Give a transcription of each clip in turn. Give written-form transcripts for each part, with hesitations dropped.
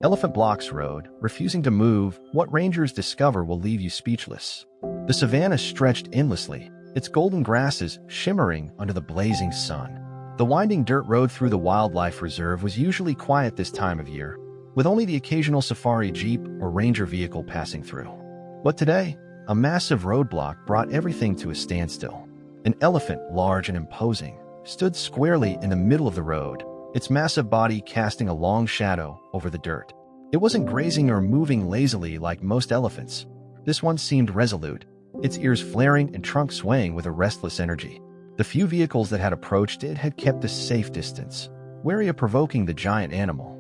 Elephant blocks road, refusing to move. What rangers discover will leave you speechless. The savanna stretched endlessly, its golden grasses shimmering under the blazing sun. The winding dirt road through the wildlife reserve was usually quiet this time of year, with only the occasional safari jeep or ranger vehicle passing through. But today, a massive roadblock brought everything to a standstill. An elephant, large and imposing, stood squarely in the middle of the road, its massive body casting a long shadow over the dirt. It wasn't grazing or moving lazily like most elephants. This one seemed resolute, its ears flaring and trunk swaying with a restless energy. The few vehicles that had approached it had kept a safe distance, wary of provoking the giant animal.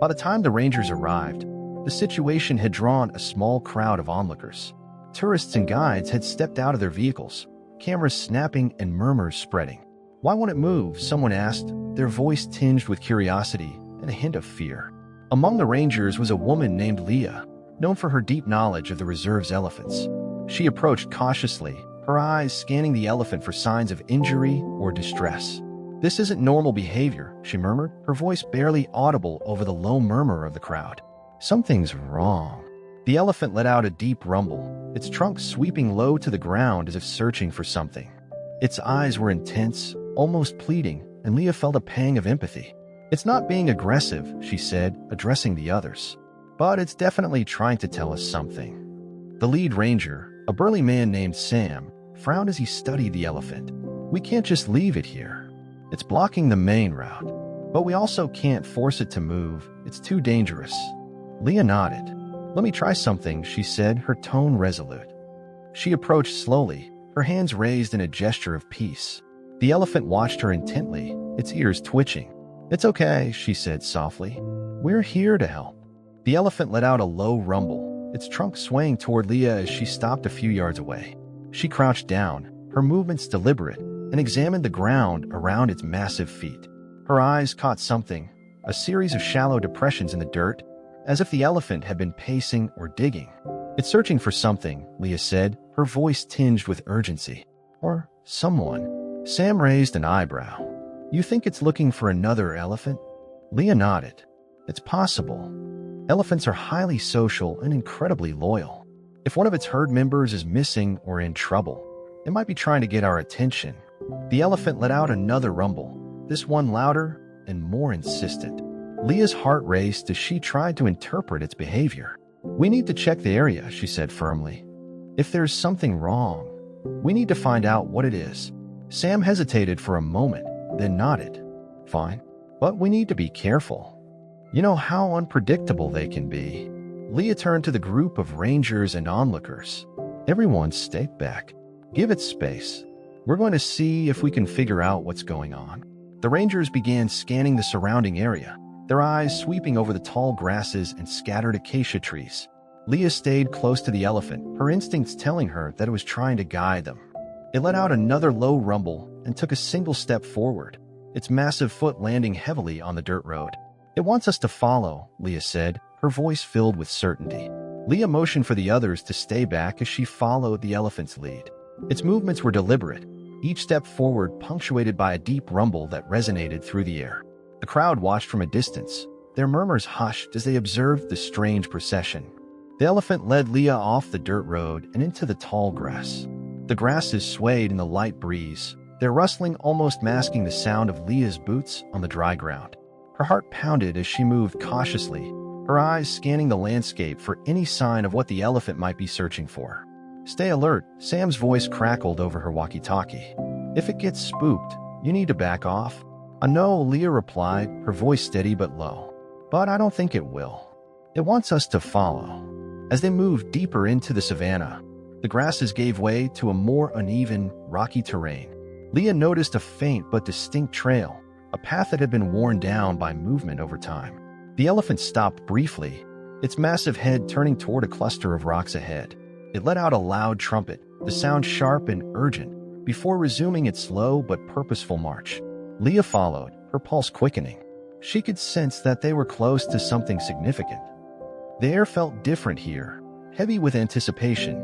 By the time the rangers arrived, the situation had drawn a small crowd of onlookers. Tourists and guides had stepped out of their vehicles, cameras snapping and murmurs spreading. "Why won't it move?" someone asked, their voice tinged with curiosity and a hint of fear. Among the rangers was a woman named Leah, known for her deep knowledge of the reserve's elephants. She approached cautiously, her eyes scanning the elephant for signs of injury or distress. "This isn't normal behavior," she murmured, her voice barely audible over the low murmur of the crowd. "Something's wrong." The elephant let out a deep rumble, its trunk sweeping low to the ground as if searching for something. Its eyes were intense, almost pleading, and Leah felt a pang of empathy. "It's not being aggressive," she said, addressing the others. "But it's definitely trying to tell us something." The lead ranger, a burly man named Sam, frowned as he studied the elephant. "We can't just leave it here. It's blocking the main route. But we also can't force it to move. It's too dangerous." Leah nodded. "Let me try something," she said, her tone resolute. She approached slowly, her hands raised in a gesture of peace. The elephant watched her intently, its ears twitching. "It's okay," she said softly. "We're here to help." The elephant let out a low rumble, its trunk swaying toward Leah as she stopped a few yards away. She crouched down, her movements deliberate, and examined the ground around its massive feet. Her eyes caught something, a series of shallow depressions in the dirt, as if the elephant had been pacing or digging. "It's searching for something," Leah said, her voice tinged with urgency. "Or someone." Sam raised an eyebrow. "You think it's looking for another elephant?" Leah nodded. "It's possible. Elephants are highly social and incredibly loyal. If one of its herd members is missing or in trouble, it might be trying to get our attention." The elephant let out another rumble, this one louder and more insistent. Leah's heart raced as she tried to interpret its behavior. "We need to check the area," she said firmly. "If there's something wrong, we need to find out what it is." Sam hesitated for a moment, then nodded. "Fine, but we need to be careful. You know how unpredictable they can be." Leah turned to the group of rangers and onlookers. "Everyone stay back. Give it space. We're going to see if we can figure out what's going on." The rangers began scanning the surrounding area, their eyes sweeping over the tall grasses and scattered acacia trees. Leah stayed close to the elephant, her instincts telling her that it was trying to guide them. It let out another low rumble and took a single step forward, its massive foot landing heavily on the dirt road. "It wants us to follow," Leah said, her voice filled with certainty. Leah motioned for the others to stay back as she followed the elephant's lead. Its movements were deliberate, each step forward punctuated by a deep rumble that resonated through the air. The crowd watched from a distance, their murmurs hushed as they observed the strange procession. The elephant led Leah off the dirt road and into the tall grass. The grasses swayed in the light breeze, their rustling almost masking the sound of Leah's boots on the dry ground. Her heart pounded as she moved cautiously, her eyes scanning the landscape for any sign of what the elephant might be searching for. "Stay alert," Sam's voice crackled over her walkie-talkie. "If it gets spooked, you need to back off." "I know," Leah replied, her voice steady but low. "But I don't think it will. It wants us to follow." As they moved deeper into the savanna, the grasses gave way to a more uneven, rocky terrain. Leah noticed a faint but distinct trail, a path that had been worn down by movement over time. The elephant stopped briefly, its massive head turning toward a cluster of rocks ahead. It let out a loud trumpet, the sound sharp and urgent, before resuming its slow but purposeful march. Leah followed, her pulse quickening. She could sense that they were close to something significant. The air felt different here, heavy with anticipation.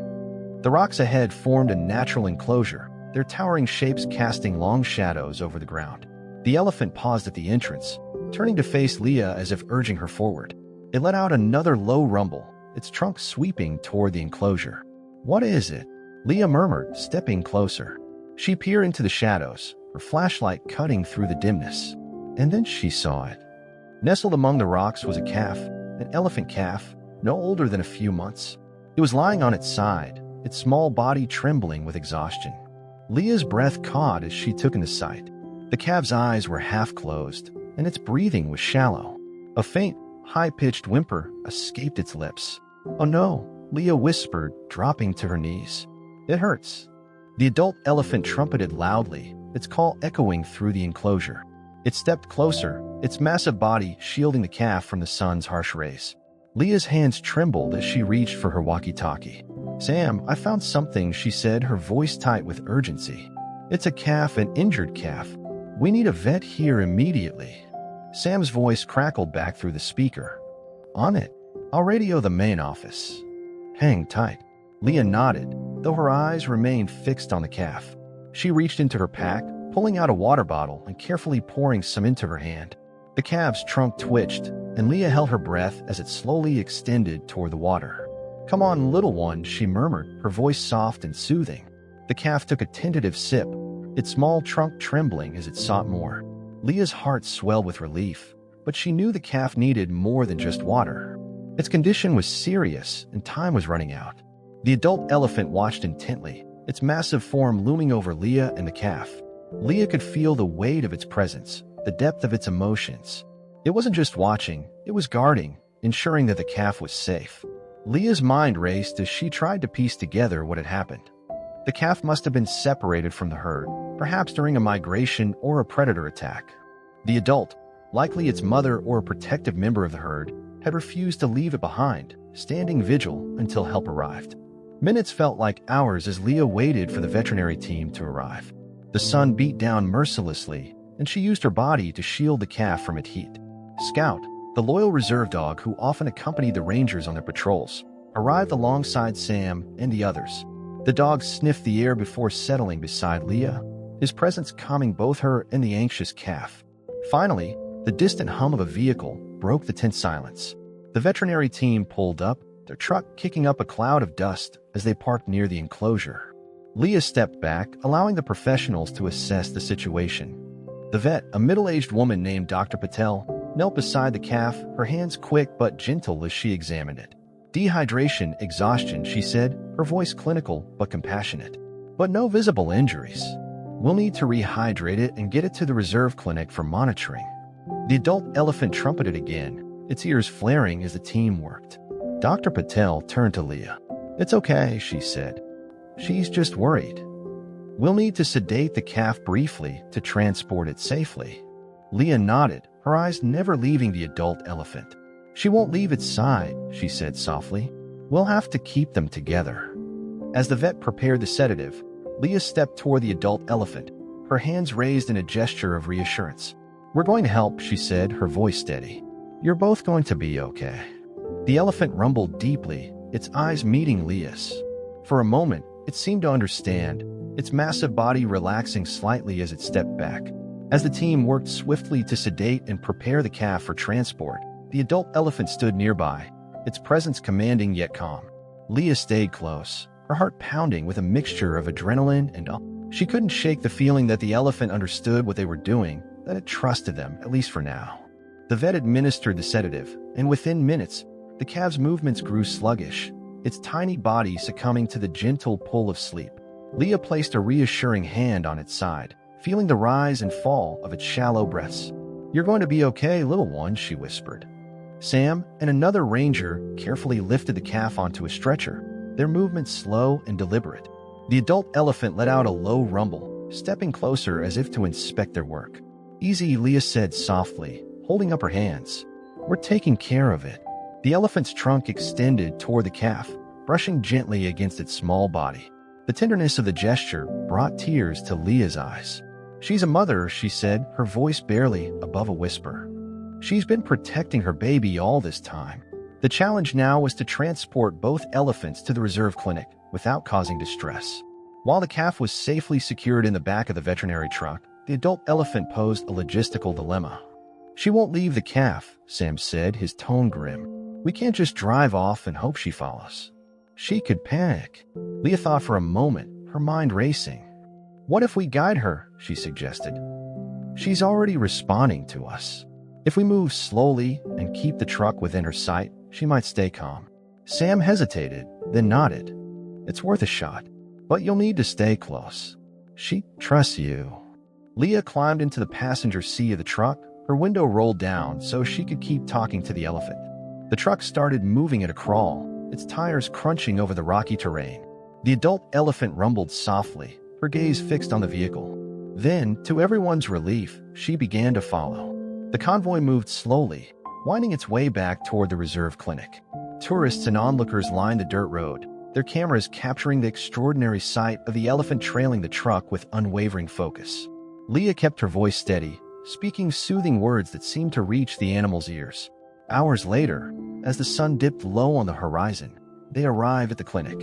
The rocks ahead formed a natural enclosure, their towering shapes casting long shadows over the ground. The elephant paused at the entrance, turning to face Leah as if urging her forward. It let out another low rumble, its trunk sweeping toward the enclosure. "What is it?" Leah murmured, stepping closer. She peered into the shadows, her flashlight cutting through the dimness. And then she saw it. Nestled among the rocks was a calf, an elephant calf, no older than a few months. It was lying on its side, its small body trembling with exhaustion. Leah's breath caught as she took in the sight. The calf's eyes were half closed, and its breathing was shallow. A faint, high-pitched whimper escaped its lips. "Oh no," Leah whispered, dropping to her knees. "It hurts." The adult elephant trumpeted loudly, its call echoing through the enclosure. It stepped closer, its massive body shielding the calf from the sun's harsh rays. Leah's hands trembled as she reached for her walkie-talkie. "Sam, I found something," she said, her voice tight with urgency. "It's a calf, an injured calf. We need a vet here immediately." Sam's voice crackled back through the speaker. "On it. I'll radio the main office." "Hang tight." Leah nodded, though her eyes remained fixed on the calf. She reached into her pack, pulling out a water bottle and carefully pouring some into her hand. The calf's trunk twitched, and Leah held her breath as it slowly extended toward the water. "Come on, little one," she murmured, her voice soft and soothing. The calf took a tentative sip, its small trunk trembling as it sought more. Leah's heart swelled with relief, but she knew the calf needed more than just water. Its condition was serious, and time was running out. The adult elephant watched intently, its massive form looming over Leah and the calf. Leah could feel the weight of its presence, the depth of its emotions. It wasn't just watching, it was guarding, ensuring that the calf was safe. Leah's mind raced as she tried to piece together what had happened. The calf must have been separated from the herd, perhaps during a migration or a predator attack. The adult, likely its mother or a protective member of the herd, had refused to leave it behind, standing vigil until help arrived. Minutes felt like hours as Leah waited for the veterinary team to arrive. The sun beat down mercilessly, and she used her body to shield the calf from its heat. Scout, the loyal reserve dog who often accompanied the rangers on their patrols, arrived alongside Sam and the others. The dog sniffed the air before settling beside Leah, his presence calming both her and the anxious calf. Finally, the distant hum of a vehicle broke the tense silence. The veterinary team pulled up, their truck kicking up a cloud of dust as they parked near the enclosure. Leah stepped back, allowing the professionals to assess the situation. The vet, a middle-aged woman named Dr. Patel, knelt beside the calf, her hands quick but gentle as she examined it. "Dehydration, exhaustion," she said, her voice clinical but compassionate. "But no visible injuries. We'll need to rehydrate it and get it to the reserve clinic for monitoring." The adult elephant trumpeted again, its ears flaring as the team worked. Dr. Patel turned to Leah. "It's okay," she said. "She's just worried. We'll need to sedate the calf briefly to transport it safely." Leah nodded, her eyes never leaving the adult elephant. "She won't leave its side," she said softly. "We'll have to keep them together." As the vet prepared the sedative, Leah stepped toward the adult elephant, her hands raised in a gesture of reassurance. "We're going to help," she said, her voice steady. "You're both going to be okay." The elephant rumbled deeply, its eyes meeting Leah's. For a moment, it seemed to understand, its massive body relaxing slightly as it stepped back. As the team worked swiftly to sedate and prepare the calf for transport, the adult elephant stood nearby, its presence commanding yet calm. Leah stayed close, her heart pounding with a mixture of adrenaline and awe. She couldn't shake the feeling that the elephant understood what they were doing, that it trusted them, at least for now. The vet administered the sedative, and within minutes, the calf's movements grew sluggish, its tiny body succumbing to the gentle pull of sleep. Leah placed a reassuring hand on its side, feeling the rise and fall of its shallow breaths. "You're going to be okay, little one," she whispered. Sam and another ranger carefully lifted the calf onto a stretcher, their movements slow and deliberate. The adult elephant let out a low rumble, stepping closer as if to inspect their work. "Easy," Leah said softly, holding up her hands. "We're taking care of it." The elephant's trunk extended toward the calf, brushing gently against its small body. The tenderness of the gesture brought tears to Leah's eyes. "She's a mother," she said, her voice barely above a whisper. "She's been protecting her baby all this time." The challenge now was to transport both elephants to the reserve clinic without causing distress. While the calf was safely secured in the back of the veterinary truck, the adult elephant posed a logistical dilemma. "She won't leave the calf," Sam said, his tone grim. We can't just drive off and hope she follows. She could panic. Leah thought for a moment, her mind racing. What if we guide her, she suggested. She's already responding to us. If we move slowly and keep the truck within her sight, she might stay calm. Sam hesitated, then nodded. It's worth a shot, but you'll need to stay close. She trusts you. Leah climbed into the passenger seat of the truck. Her window rolled down so she could keep talking to the elephant. The truck started moving at a crawl, its tires crunching over the rocky terrain. The adult elephant rumbled softly, her gaze fixed on the vehicle. Then, to everyone's relief, she began to follow. The convoy moved slowly, winding its way back toward the reserve clinic. Tourists and onlookers lined the dirt road, their cameras capturing the extraordinary sight of the elephant trailing the truck with unwavering focus. Leah kept her voice steady, speaking soothing words that seemed to reach the animal's ears. Hours later, as the sun dipped low on the horizon, they arrived at the clinic.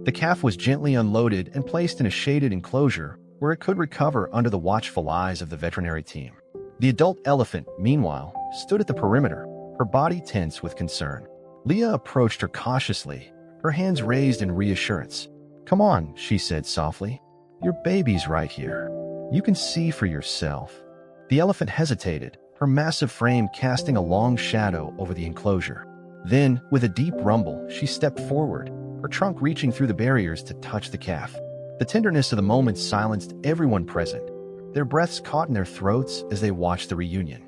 The calf was gently unloaded and placed in a shaded enclosure where it could recover under the watchful eyes of the veterinary team. The adult elephant, meanwhile, stood at the perimeter, her body tense with concern. Leah approached her cautiously, her hands raised in reassurance. "Come on," she said softly. "Your baby's right here. You can see for yourself." The elephant hesitated, her massive frame casting a long shadow over the enclosure. Then, with a deep rumble, she stepped forward, her trunk reaching through the barriers to touch the calf. The tenderness of the moment silenced everyone present, their breaths caught in their throats as they watched the reunion.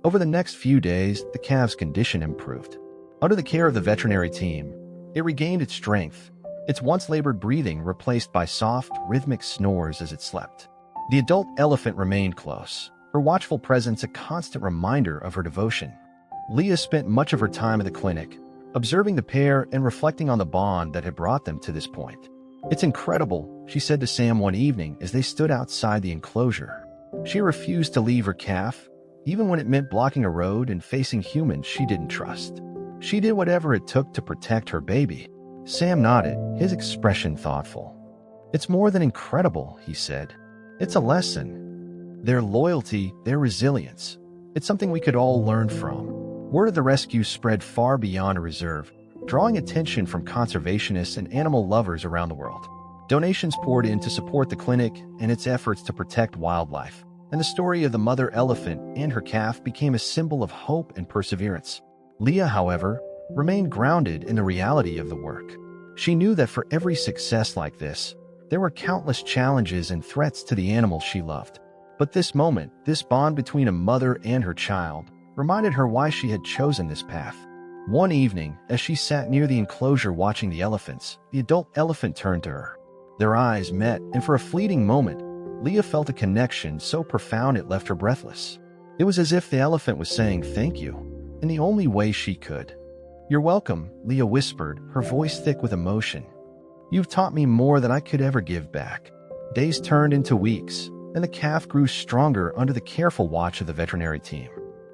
Over the next few days, the calf's condition improved. Under the care of the veterinary team, it regained its strength, its once labored breathing replaced by soft, rhythmic snores as it slept. The adult elephant remained close, her watchful presence a constant reminder of her devotion. Leah spent much of her time at the clinic, observing the pair and reflecting on the bond that had brought them to this point. "It's incredible," she said to Sam one evening as they stood outside the enclosure. She refused to leave her calf, even when it meant blocking a road and facing humans she didn't trust. She did whatever it took to protect her baby. Sam nodded, his expression thoughtful. "It's more than incredible," he said. "It's a lesson. Their loyalty, their resilience. It's something we could all learn from." Word of the rescue spread far beyond a reserve, drawing attention from conservationists and animal lovers around the world. Donations poured in to support the clinic and its efforts to protect wildlife, and the story of the mother elephant and her calf became a symbol of hope and perseverance. Leah, however, remained grounded in the reality of the work. She knew that for every success like this, there were countless challenges and threats to the animals she loved. But this moment, this bond between a mother and her child, reminded her why she had chosen this path. One evening, as she sat near the enclosure watching the elephants, the adult elephant turned to her. Their eyes met, and for a fleeting moment, Leah felt a connection so profound it left her breathless. It was as if the elephant was saying thank you, in the only way she could. "You're welcome," Leah whispered, her voice thick with emotion. "You've taught me more than I could ever give back." Days turned into weeks, and the calf grew stronger under the careful watch of the veterinary team.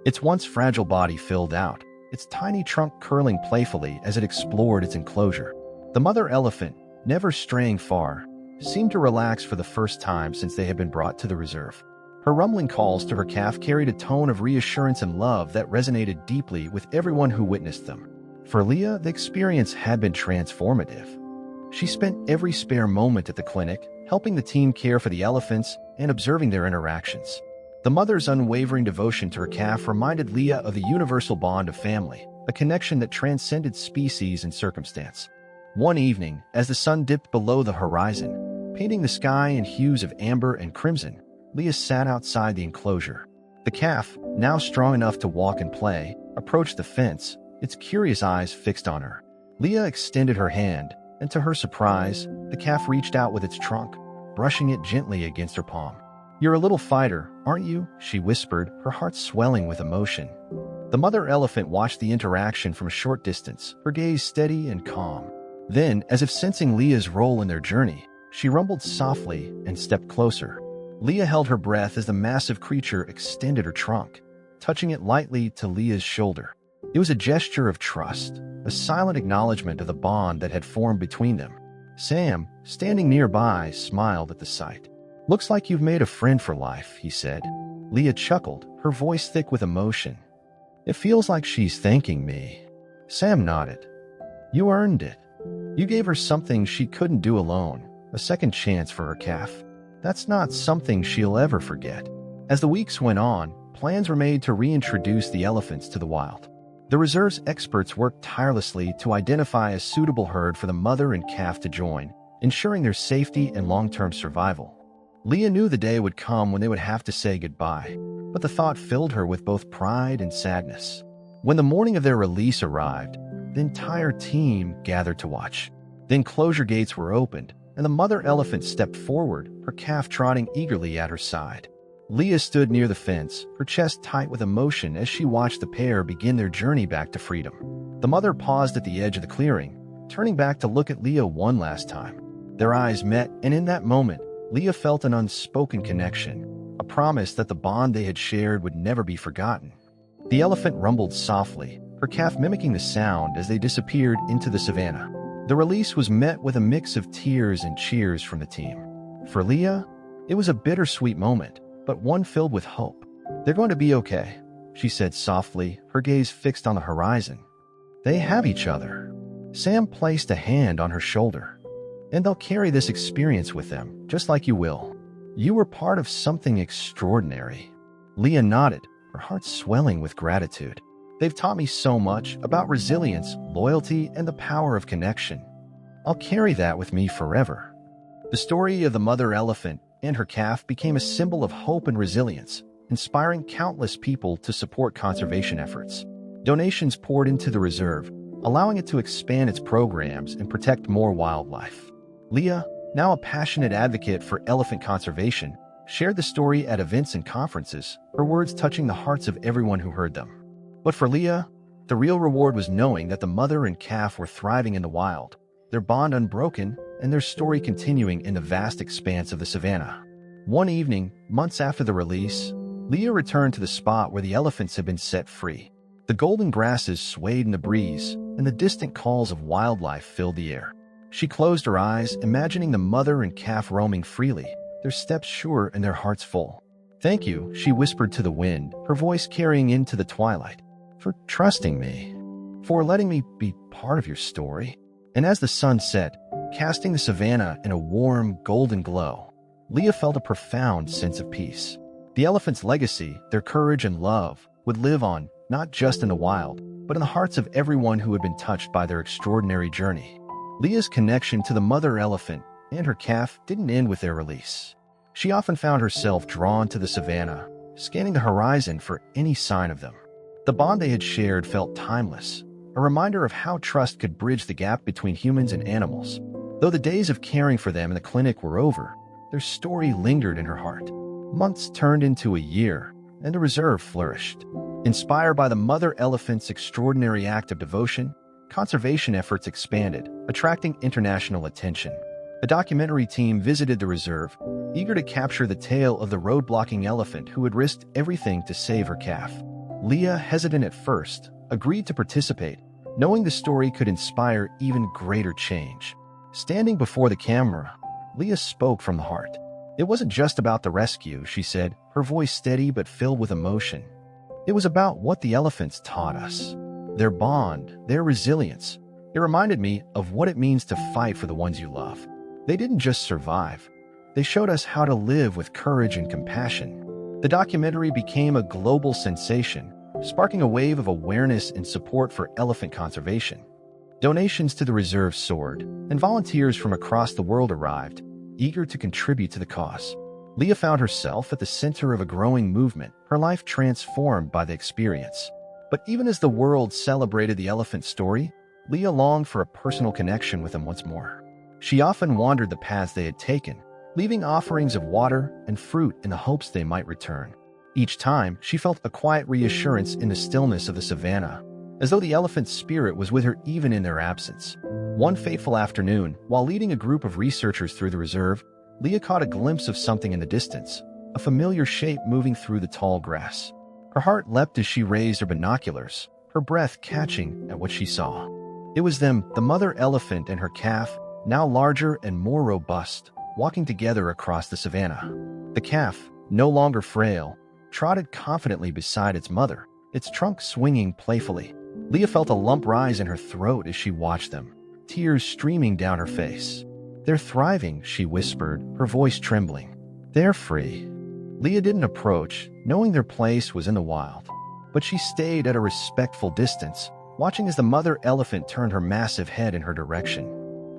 Its once fragile body filled out, its tiny trunk curling playfully as it explored its enclosure. The mother elephant, never straying far, seemed to relax for the first time since they had been brought to the reserve. Her rumbling calls to her calf carried a tone of reassurance and love that resonated deeply with everyone who witnessed them. For Leah, the experience had been transformative. She spent every spare moment at the clinic, helping the team care for the elephants and observing their interactions. The mother's unwavering devotion to her calf reminded Leah of the universal bond of family, a connection that transcended species and circumstance. One evening, as the sun dipped below the horizon, painting the sky in hues of amber and crimson, Leah sat outside the enclosure. The calf, now strong enough to walk and play, approached the fence, its curious eyes fixed on her. Leah extended her hand, and to her surprise, the calf reached out with its trunk, brushing it gently against her palm. "You're a little fighter, aren't you?" she whispered, her heart swelling with emotion. The mother elephant watched the interaction from a short distance, her gaze steady and calm. Then, as if sensing Leah's role in their journey, she rumbled softly and stepped closer. Leah held her breath as the massive creature extended her trunk, touching it lightly to Leah's shoulder. It was a gesture of trust, a silent acknowledgement of the bond that had formed between them. Sam, standing nearby, smiled at the sight. "Looks like you've made a friend for life," he said. Leah chuckled, her voice thick with emotion. "It feels like she's thanking me." Sam nodded. You earned it. You gave her something she couldn't do alone, a second chance for her calf. That's not something she'll ever forget. As the weeks went on, plans were made to reintroduce the elephants to the wild. The reserve's experts worked tirelessly to identify a suitable herd for the mother and calf to join, ensuring their safety and long-term survival. Leah knew the day would come when they would have to say goodbye, but the thought filled her with both pride and sadness. When the morning of their release arrived, the entire team gathered to watch. The enclosure gates were opened, and the mother elephant stepped forward, her calf trotting eagerly at her side. Leah stood near the fence, her chest tight with emotion as she watched the pair begin their journey back to freedom. The mother paused at the edge of the clearing, turning back to look at Leah one last time. Their eyes met, and in that moment, Leah felt an unspoken connection, a promise that the bond they had shared would never be forgotten. The elephant rumbled softly, her calf mimicking the sound as they disappeared into the savannah. The release was met with a mix of tears and cheers from the team. For Leah, it was a bittersweet moment, but one filled with hope. They're going to be okay, she said softly, her gaze fixed on the horizon. They have each other. Sam placed a hand on her shoulder. And they'll carry this experience with them, just like you will. You were part of something extraordinary. Leah nodded, her heart swelling with gratitude. They've taught me so much about resilience, loyalty, and the power of connection. I'll carry that with me forever. The story of the mother elephant and her calf became a symbol of hope and resilience, inspiring countless people to support conservation efforts. Donations poured into the reserve, allowing it to expand its programs and protect more wildlife. Leah, now a passionate advocate for elephant conservation, shared the story at events and conferences, her words touching the hearts of everyone who heard them. But for Leah, the real reward was knowing that the mother and calf were thriving in the wild, their bond unbroken, and their story continuing in the vast expanse of the savannah. One evening, months after the release, Leah returned to the spot where the elephants had been set free. The golden grasses swayed in the breeze, and the distant calls of wildlife filled the air. She closed her eyes, imagining the mother and calf roaming freely, their steps sure and their hearts full. Thank you, she whispered to the wind, her voice carrying into the twilight, for trusting me, for letting me be part of your story. And as the sun set, casting the savannah in a warm, golden glow, Leah felt a profound sense of peace. The elephant's legacy, their courage and love, would live on, not just in the wild, but in the hearts of everyone who had been touched by their extraordinary journey. Leah's connection to the mother elephant and her calf didn't end with their release. She often found herself drawn to the savannah, scanning the horizon for any sign of them. The bond they had shared felt timeless, a reminder of how trust could bridge the gap between humans and animals. Though the days of caring for them in the clinic were over, their story lingered in her heart. Months turned into a year, and the reserve flourished. Inspired by the mother elephant's extraordinary act of devotion, conservation efforts expanded, attracting international attention. A documentary team visited the reserve, eager to capture the tale of the road-blocking elephant who had risked everything to save her calf. Leah, hesitant at first, agreed to participate, knowing the story could inspire even greater change. Standing before the camera, Leah spoke from the heart. It wasn't just about the rescue, she said, her voice steady but filled with emotion. It was about what the elephants taught us. Their bond, their resilience. It reminded me of what it means to fight for the ones you love. They didn't just survive. They showed us how to live with courage and compassion. The documentary became a global sensation, sparking a wave of awareness and support for elephant conservation. Donations to the reserve soared, and volunteers from across the world arrived, eager to contribute to the cause. Leah found herself at the center of a growing movement, her life transformed by the experience. But even as the world celebrated the elephant story, Leah longed for a personal connection with them once more. She often wandered the paths they had taken, leaving offerings of water and fruit in the hopes they might return. Each time, she felt a quiet reassurance in the stillness of the savannah, as though the elephant's spirit was with her even in their absence. One fateful afternoon, while leading a group of researchers through the reserve, Leah caught a glimpse of something in the distance, a familiar shape moving through the tall grass. Her heart leapt as she raised her binoculars, her breath catching at what she saw. It was them, the mother elephant and her calf, now larger and more robust, walking together across the savannah. The calf, no longer frail, trotted confidently beside its mother, its trunk swinging playfully. Leah felt a lump rise in her throat as she watched them, tears streaming down her face. "They're thriving," she whispered, her voice trembling. "They're free." Leah didn't approach, knowing their place was in the wild. But she stayed at a respectful distance, watching as the mother elephant turned her massive head in her direction.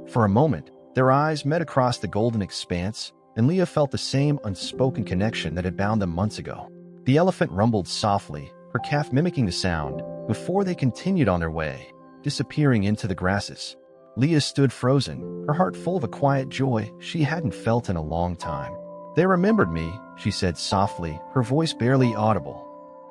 For a moment, their eyes met across the golden expanse, and Leah felt the same unspoken connection that had bound them months ago. The elephant rumbled softly, her calf mimicking the sound, before they continued on their way, disappearing into the grasses. Leah stood frozen, her heart full of a quiet joy she hadn't felt in a long time. "They remembered me," she said softly, her voice barely audible.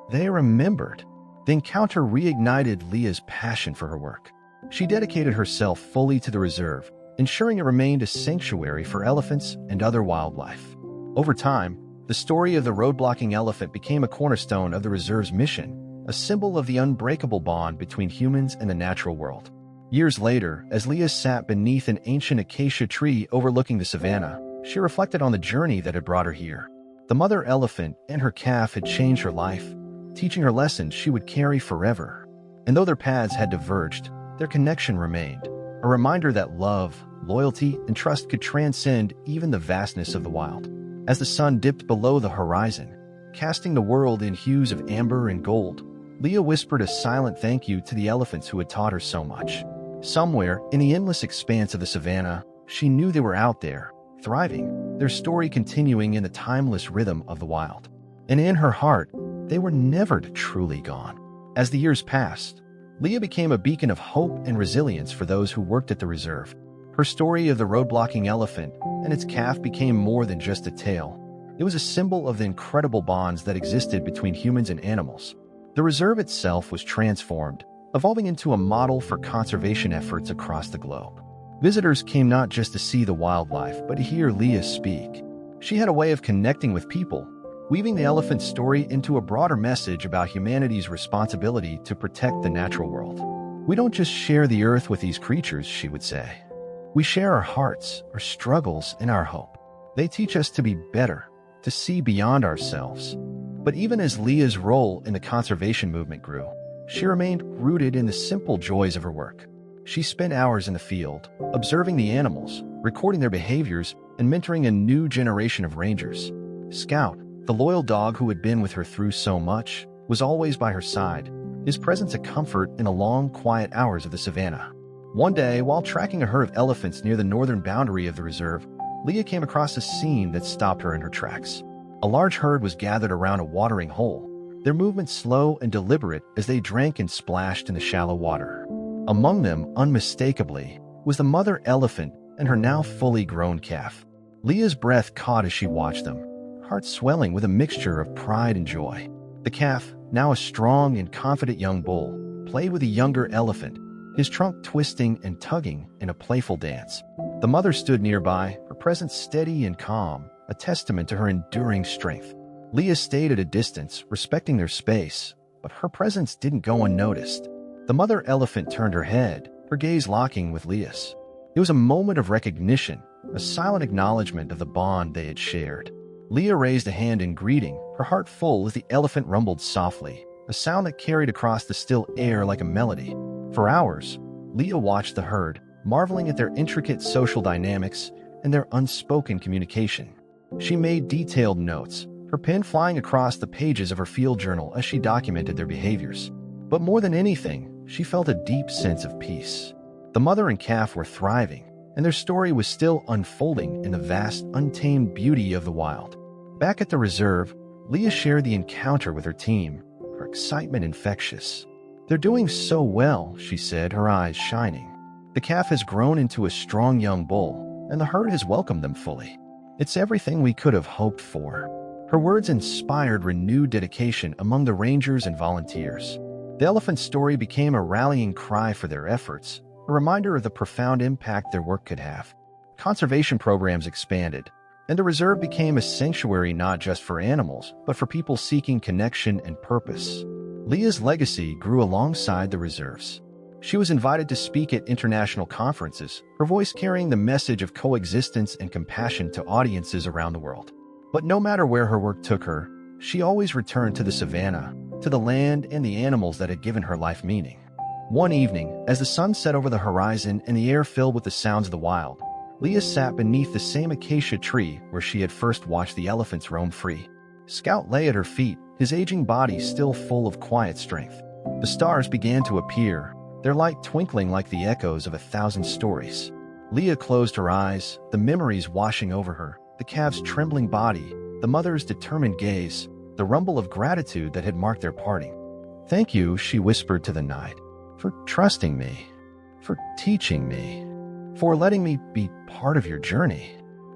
They remembered. The encounter reignited Leah's passion for her work. She dedicated herself fully to the reserve, ensuring it remained a sanctuary for elephants and other wildlife. Over time, the story of the road-blocking elephant became a cornerstone of the reserve's mission, a symbol of the unbreakable bond between humans and the natural world. Years later, as Leah sat beneath an ancient acacia tree overlooking the savannah, she reflected on the journey that had brought her here. The mother elephant and her calf had changed her life, teaching her lessons she would carry forever. And though their paths had diverged, their connection remained, a reminder that love, loyalty, and trust could transcend even the vastness of the wild. As the sun dipped below the horizon, casting the world in hues of amber and gold, Leah whispered a silent thank you to the elephants who had taught her so much. Somewhere, in the endless expanse of the savannah, she knew they were out there, thriving, their story continuing in the timeless rhythm of the wild. And in her heart, they were never truly gone. As the years passed, Leah became a beacon of hope and resilience for those who worked at the reserve. Her story of the road-blocking elephant and its calf became more than just a tale. It was a symbol of the incredible bonds that existed between humans and animals. The reserve itself was transformed, evolving into a model for conservation efforts across the globe. Visitors came not just to see the wildlife, but to hear Leah speak. She had a way of connecting with people, weaving the elephant's story into a broader message about humanity's responsibility to protect the natural world. "We don't just share the earth with these creatures," she would say. "We share our hearts, our struggles, and our hope. They teach us to be better, to see beyond ourselves." But even as Leah's role in the conservation movement grew, she remained rooted in the simple joys of her work. She spent hours in the field, observing the animals, recording their behaviors, and mentoring a new generation of rangers. Scout, the loyal dog who had been with her through so much, was always by her side, his presence a comfort in the long, quiet hours of the savannah. One day, while tracking a herd of elephants near the northern boundary of the reserve, Leah came across a scene that stopped her in her tracks. A large herd was gathered around a watering hole, their movements slow and deliberate as they drank and splashed in the shallow water. Among them, unmistakably, was the mother elephant and her now fully grown calf. Leah's breath caught as she watched them, heart swelling with a mixture of pride and joy. The calf, now a strong and confident young bull, played with a younger elephant, his trunk twisting and tugging in a playful dance. The mother stood nearby, her presence steady and calm, a testament to her enduring strength. Leah stayed at a distance, respecting their space, but her presence didn't go unnoticed. The mother elephant turned her head, her gaze locking with Leah's. It was a moment of recognition, a silent acknowledgement of the bond they had shared. Leah raised a hand in greeting, her heart full as the elephant rumbled softly, a sound that carried across the still air like a melody. For hours, Leah watched the herd, marveling at their intricate social dynamics and their unspoken communication. She made detailed notes, her pen flying across the pages of her field journal as she documented their behaviors. But more than anything, she felt a deep sense of peace. The mother and calf were thriving, and their story was still unfolding in the vast, untamed beauty of the wild. Back at the reserve, Leah shared the encounter with her team, her excitement infectious. "They're doing so well," she said, her eyes shining. "The calf has grown into a strong young bull, and the herd has welcomed them fully. It's everything we could have hoped for." Her words inspired renewed dedication among the rangers and volunteers. The elephant's story became a rallying cry for their efforts, a reminder of the profound impact their work could have. Conservation programs expanded, and the reserve became a sanctuary not just for animals, but for people seeking connection and purpose. Leah's legacy grew alongside the reserve's. She was invited to speak at international conferences, her voice carrying the message of coexistence and compassion to audiences around the world. But no matter where her work took her, she always returned to the savannah, to the land and the animals that had given her life meaning. One evening, as the sun set over the horizon and the air filled with the sounds of the wild, Leah sat beneath the same acacia tree where she had first watched the elephants roam free. Scout lay at her feet, his aging body still full of quiet strength. The stars began to appear, their light twinkling like the echoes of 1,000 stories. Leah closed her eyes, the memories washing over her, the calf's trembling body, the mother's determined gaze, the rumble of gratitude that had marked their parting. "Thank you," she whispered to the night, "for trusting me, for teaching me, for letting me be part of your journey."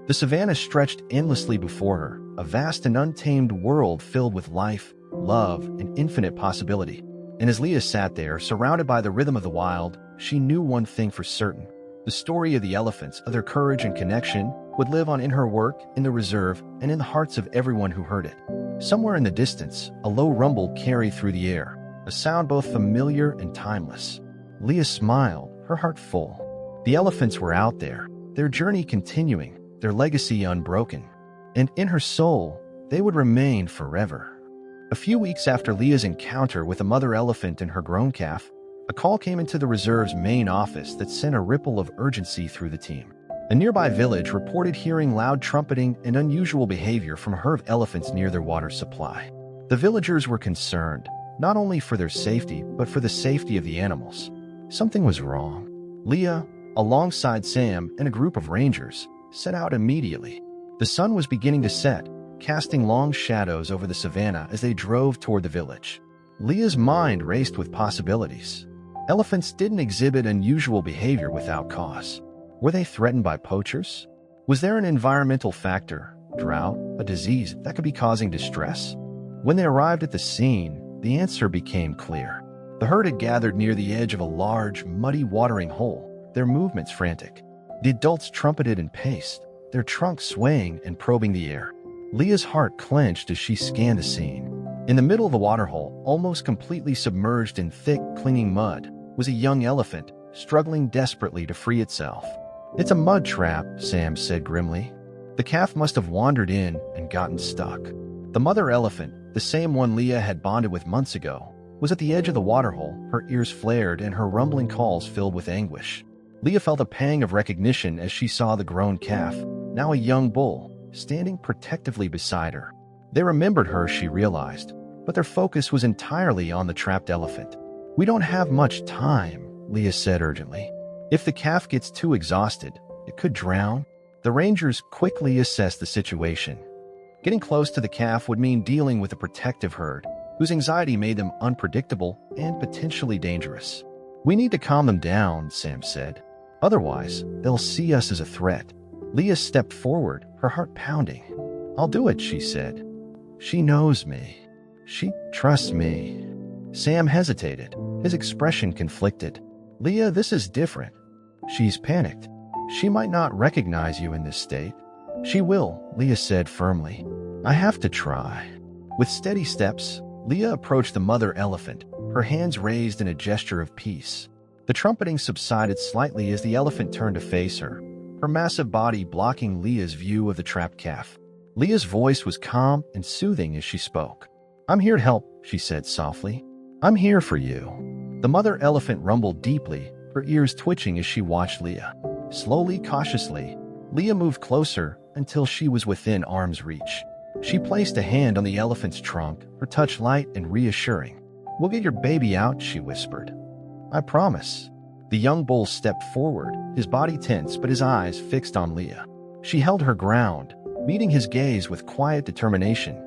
The savannah stretched endlessly before her, a vast and untamed world filled with life, love, and infinite possibility. And as Leah sat there, surrounded by the rhythm of the wild, she knew one thing for certain. The story of the elephants, of their courage and connection, would live on in her work, in the reserve, and in the hearts of everyone who heard it. Somewhere in the distance, a low rumble carried through the air, a sound both familiar and timeless. Leah smiled, her heart full. The elephants were out there, their journey continuing, their legacy unbroken. And in her soul, they would remain forever. A few weeks after Leah's encounter with a mother elephant and her grown calf, a call came into the reserve's main office that sent a ripple of urgency through the team. A nearby village reported hearing loud trumpeting and unusual behavior from a herd of elephants near their water supply. The villagers were concerned, not only for their safety, but for the safety of the animals. Something was wrong. Leah, alongside Sam and a group of rangers, set out immediately. The sun was beginning to set, casting long shadows over the savannah as they drove toward the village. Leah's mind raced with possibilities. Elephants didn't exhibit unusual behavior without cause. Were they threatened by poachers? Was there an environmental factor, drought, a disease that could be causing distress? When they arrived at the scene, the answer became clear. The herd had gathered near the edge of a large, muddy watering hole, their movements frantic. The adults trumpeted and paced, their trunks swaying and probing the air. Leah's heart clenched as she scanned the scene. In the middle of the waterhole, almost completely submerged in thick, clinging mud, was a young elephant, struggling desperately to free itself. "It's a mud trap," Sam said grimly. The calf must have wandered in and gotten stuck. The mother elephant, the same one Leah had bonded with months ago, was at the edge of the waterhole, her ears flared and her rumbling calls filled with anguish. Leah felt a pang of recognition as she saw the grown calf, now a young bull, standing protectively beside her. They remembered her, she realized, but their focus was entirely on the trapped elephant. "We don't have much time," Leah said urgently. "If the calf gets too exhausted, it could drown." The rangers quickly assessed the situation. Getting close to the calf would mean dealing with a protective herd, whose anxiety made them unpredictable and potentially dangerous. "We need to calm them down," Sam said. "Otherwise, they'll see us as a threat." Leah stepped forward, her heart pounding. "I'll do it," she said. "She knows me. She trusts me." Sam hesitated, his expression conflicted. "Leah, this is different." "She's panicked. She might not recognize you in this state." "She will," Leah said firmly. "I have to try." With steady steps, Leah approached the mother elephant, her hands raised in a gesture of peace. The trumpeting subsided slightly as the elephant turned to face her, her massive body blocking Leah's view of the trapped calf. Leah's voice was calm and soothing as she spoke. "I'm here to help," she said softly. "I'm here for you." The mother elephant rumbled deeply, her ears twitching as she watched Leah. Slowly, cautiously, Leah moved closer until she was within arm's reach. She placed a hand on the elephant's trunk, her touch light and reassuring. "We'll get your baby out," she whispered. "I promise." The young bull stepped forward, his body tense but his eyes fixed on Leah. She held her ground, meeting his gaze with quiet determination.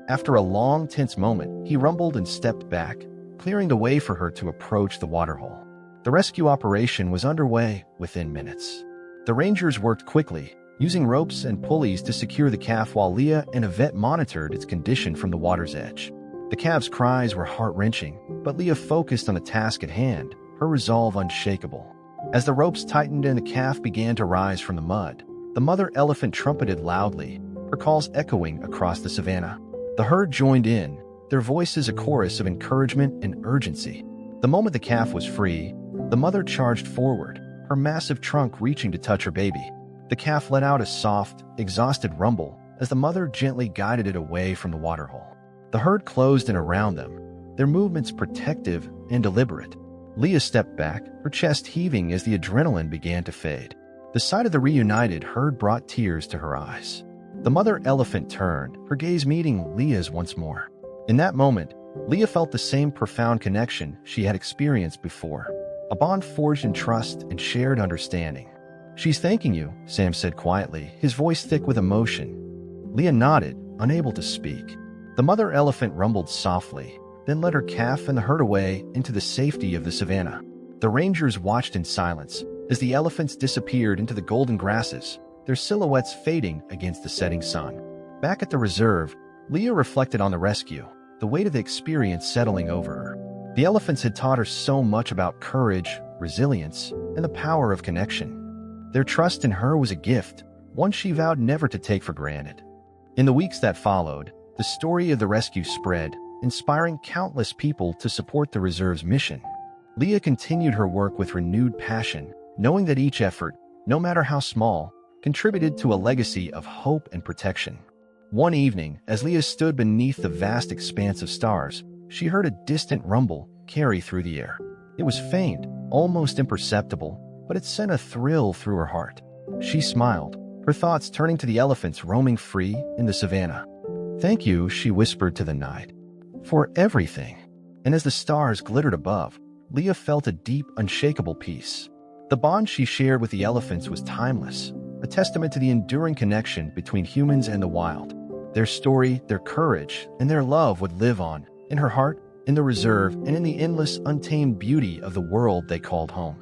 After a long, tense moment, he rumbled and stepped back, clearing the way for her to approach the waterhole. The rescue operation was underway within minutes. The rangers worked quickly, using ropes and pulleys to secure the calf while Leah and a vet monitored its condition from the water's edge. The calf's cries were heart-wrenching, but Leah focused on the task at hand, her resolve unshakable. As the ropes tightened and the calf began to rise from the mud, the mother elephant trumpeted loudly, her calls echoing across the savannah. The herd joined in, their voices a chorus of encouragement and urgency. The moment the calf was free, the mother charged forward, her massive trunk reaching to touch her baby. The calf let out a soft, exhausted rumble as the mother gently guided it away from the waterhole. The herd closed in around them, their movements protective and deliberate. Leah stepped back, her chest heaving as the adrenaline began to fade. The sight of the reunited herd brought tears to her eyes. The mother elephant turned, her gaze meeting Leah's once more. In that moment, Leah felt the same profound connection she had experienced before, a bond forged in trust and shared understanding. "She's thanking you," Sam said quietly, his voice thick with emotion. Leah nodded, unable to speak. The mother elephant rumbled softly, then led her calf and the herd away into the safety of the savannah. The rangers watched in silence as the elephants disappeared into the golden grasses, their silhouettes fading against the setting sun. Back at the reserve, Leah reflected on the rescue, the weight of the experience settling over her. The elephants had taught her so much about courage, resilience, and the power of connection. Their trust in her was a gift, one she vowed never to take for granted. In the weeks that followed, the story of the rescue spread, inspiring countless people to support the reserve's mission. Leah continued her work with renewed passion, knowing that each effort, no matter how small, contributed to a legacy of hope and protection. One evening, as Leah stood beneath the vast expanse of stars, she heard a distant rumble carry through the air. It was faint, almost imperceptible, but it sent a thrill through her heart. She smiled, her thoughts turning to the elephants roaming free in the savannah. "Thank you," she whispered to the night, "for everything." And as the stars glittered above, Leah felt a deep, unshakable peace. The bond she shared with the elephants was timeless, a testament to the enduring connection between humans and the wild. Their story, their courage, and their love would live on, in her heart, in the reserve, and in the endless, untamed beauty of the world they called home.